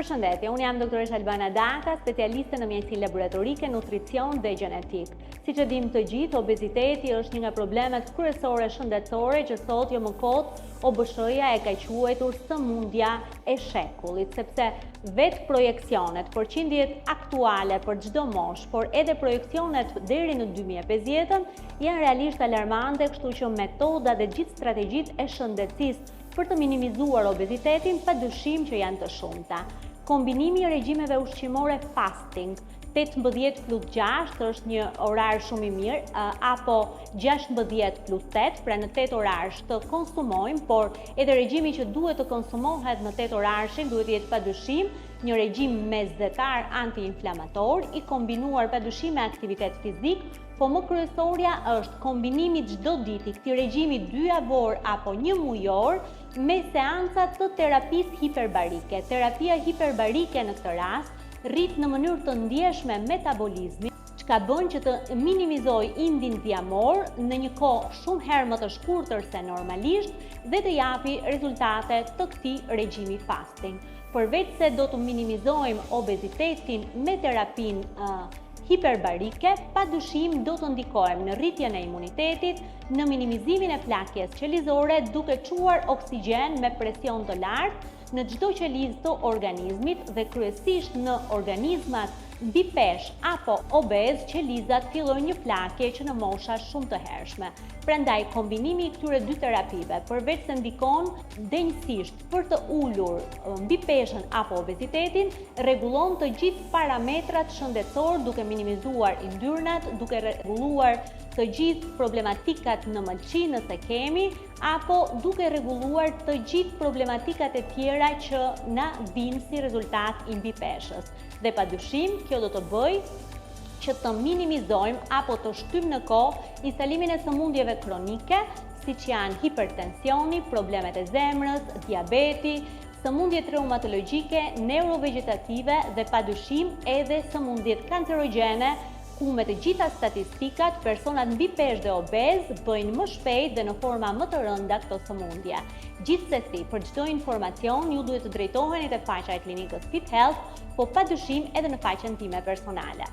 Përshëndetje, unë jam doktoresh Albana Daka, specialiste në mjedisin laboratorike, nutricion dhe gjenetik. Siç e dim të gjithë, obeziteti është një nga problemet kryesore shëndetësore që sot jo më kot OBSH-ja e ka quajtur sëmundja e shekullit, sepse vetë projekcionet, përqindjet aktuale për çdo moshë, por edhe projekcionet deri në 2050 janë realisht alarmante, kështu që metoda dhe gjithë strategjitë e shëndetësisë për të minimizuar obezitetin, padyshim që janë të shumta. Kombinimi i regjimeve ushqimore fasting, 18+6 është një orar shumë i mirë, apo 16+8, pra në 8 orarsh të konsumojmë, por edhe regjimi që duhet të konsumohet në 8 orarshin duhet jetë padyshim një regjim mesdhetar anti-inflamator, i kombinuar padyshim me aktivitet fizik, po më kryesorja është kombinimi çdo ditë i këtij regjimi 2 javor apo 1 mujor me seanca të terapisë hiperbarike. Terapia hiperbarike në këtë rast rrit në mënyrë të ndjeshme metabolizmin, çka bën që të minimizojë indin dhjamor në një kohë shumë herë më të shkurtër se normalisht dhe të japi rezultate të këtij regjimi fasting. Përveç se do të minimizojmë obezitetin me terapinë hiperbarike, padyshim do të ndikojmë në rritjen e imunitetit, në minimizimin e flakjes qelizore, duke çuar oksigjen me presion të lartë në çdo qelizë të organizmit dhe kryesisht në organizmat bipesh apo obez, qelizat fillojnë një flakje që në mosha shumë të hershme. Prandaj kombinimi i këtyre dy terapive, përveç se ndikon denjësisht për të ulur bipeshën apo obezitetin, rregullon të gjithë parametrat shëndetësor duke minimizuar yndyrnat, duke rregulluar të gjithë problematikat në mëlçi nëse kemi, apo duke rregulluar të gjithë problematikat e tjera që na vijnë si rezultat i bipeshës. Dhe padyshim, kjo do të bëjë që të minimizojmë apo të shtymë në kohë instalimin e sëmundjeve kronike, siç janë hipertensioni, problemet e zemrës, diabeti, sëmundjet reumatologjike, neurovegetative dhe padyshim edhe sëmundjet kancerogjene, ku me të gjitha statistikat, personat mbi peshë dhe obez bëjnë më shpejt dhe në forma më të rënda këto sëmundje. Gjithsesi, për çdo informacion, ju duhet të drejtoheni te faqja e klinikës Fit Health, po padyshim edhe në faqen time personale.